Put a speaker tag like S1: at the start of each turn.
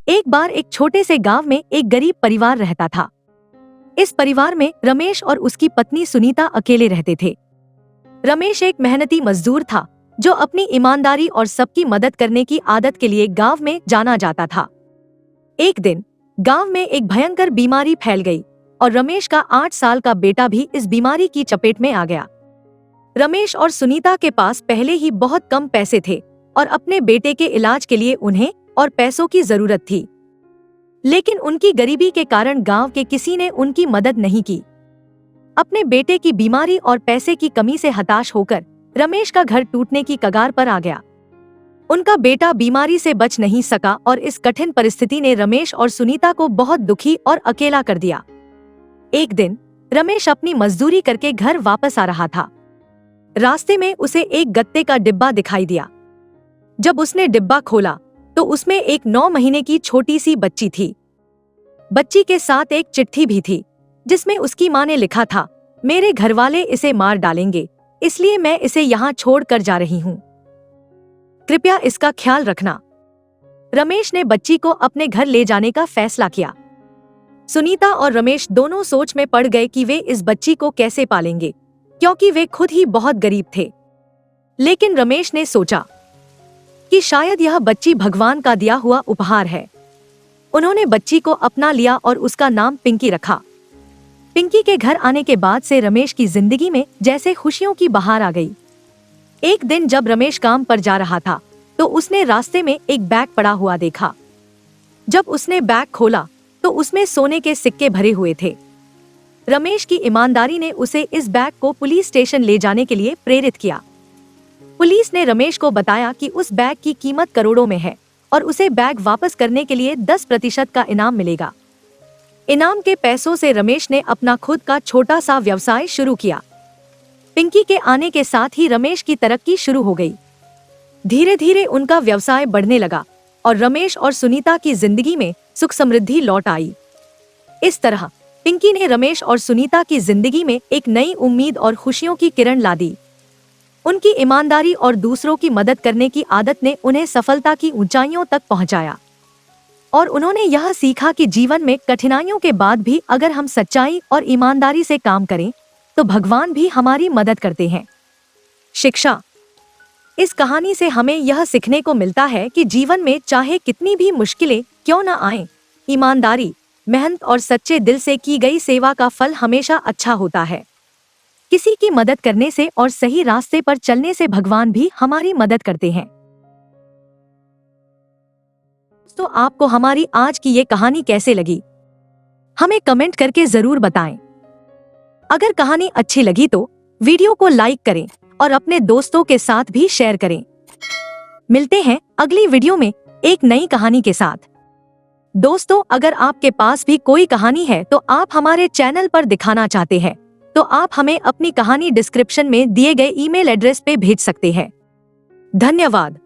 S1: एक बार एक छोटे से गांव में एक गरीब परिवार रहता था। इस परिवार में रमेश और उसकी पत्नी सुनीता अकेले रहते थे। रमेश एक मेहनती मजदूर था जो अपनी ईमानदारी और सबकी मदद करने की आदत के लिए गांव में जाना जाता था। एक दिन गांव में एक भयंकर बीमारी फैल गई और रमेश का 8 साल का बेटा भी इस बीमारी की चपेट में आ गया। रमेश और सुनीता के पास पहले ही बहुत कम पैसे थे और अपने बेटे के इलाज के लिए उन्हें और पैसों की जरूरत थी। लेकिन उनकी गरीबी के कारण गांव के किसी ने उनकी मदद नहीं की। अपने बेटे की बीमारी और पैसे की कमी से हताश होकर रमेश का घर टूटने की कगार पर आ गया। उनका बेटा बीमारी से बच नहीं सका और इस कठिन परिस्थिति ने रमेश और सुनीता को बहुत दुखी और अकेला कर दिया। एक दिन रमेश अपनी मजदूरी करके घर वापस आ रहा था। रास्ते में उसे एक गत्ते का डिब्बा दिखाई दिया। जब उसने डिब्बा खोला तो उसमें एक 9 महीने की छोटी सी बच्ची थी। बच्ची के साथ एक चिट्ठी भी थी जिसमें उसकी मां ने लिखा था, मेरे घरवाले इसे मार डालेंगे, इसलिए मैं इसे यहाँ छोड़ कर जा रही हूँ। कृपया इसका ख्याल रखना। रमेश ने बच्ची को अपने घर ले जाने का फैसला किया। सुनीता और रमेश दोनों सोच में पड़ गए कि वे इस बच्ची को कैसे पालेंगे, क्योंकि वे खुद ही बहुत गरीब थे। लेकिन रमेश ने सोचा कि शायद यह बच्ची भगवान का दिया हुआ उपहार है। उन्होंने बच्ची को अपना लिया और उसका नाम पिंकी रखा। पिंकी के घर आने के बाद से रमेश की जिंदगी में जैसे खुशियों की बहार आ गई। एक दिन जब रमेश काम पर जा रहा था तो उसने रास्ते में एक बैग पड़ा हुआ देखा। जब उसने बैग खोला तो उसमें सोने के सिक्के भरे हुए थे। रमेश की ईमानदारी ने उसे इस बैग को पुलिस स्टेशन ले जाने के लिए प्रेरित किया। पुलिस ने रमेश को बताया कि उस बैग की कीमत करोड़ों में है और उसे बैग वापस करने के लिए 10% का इनाम मिलेगा। इनाम के पैसों से रमेश ने अपना खुद का छोटा सा व्यवसाय शुरू किया। पिंकी के आने के साथ ही रमेश की तरक्की शुरू हो गई। धीरे धीरे उनका व्यवसाय बढ़ने लगा और रमेश और सुनीता की जिंदगी में सुख समृद्धि लौट आई। इस तरह पिंकी ने रमेश और सुनीता की जिंदगी में एक नई उम्मीद और खुशियों की किरण ला दी। उनकी ईमानदारी और दूसरों की मदद करने की आदत ने उन्हें सफलता की ऊंचाइयों तक पहुंचाया और उन्होंने यह सीखा कि जीवन में कठिनाइयों के बाद भी अगर हम सच्चाई और ईमानदारी से काम करें तो भगवान भी हमारी मदद करते हैं। शिक्षा। इस कहानी से हमें यह सीखने को मिलता है कि जीवन में चाहे कितनी भी मुश्किलें क्यों न आएं, ईमानदारी, मेहनत और सच्चे दिल से की गई सेवा का फल हमेशा अच्छा होता है। किसी की मदद करने से और सही रास्ते पर चलने से भगवान भी हमारी मदद करते हैं। तो आपको हमारी आज की ये कहानी कैसे लगी, हमें कमेंट करके जरूर बताएं। अगर कहानी अच्छी लगी तो वीडियो को लाइक करें और अपने दोस्तों के साथ भी शेयर करें। मिलते हैं अगली वीडियो में एक नई कहानी के साथ। दोस्तों, अगर आपके पास भी कोई कहानी है तो आप हमारे चैनल पर दिखाना चाहते हैं तो आप हमें अपनी कहानी डिस्क्रिप्शन में दिए गए ईमेल एड्रेस पे भेज सकते हैं। धन्यवाद।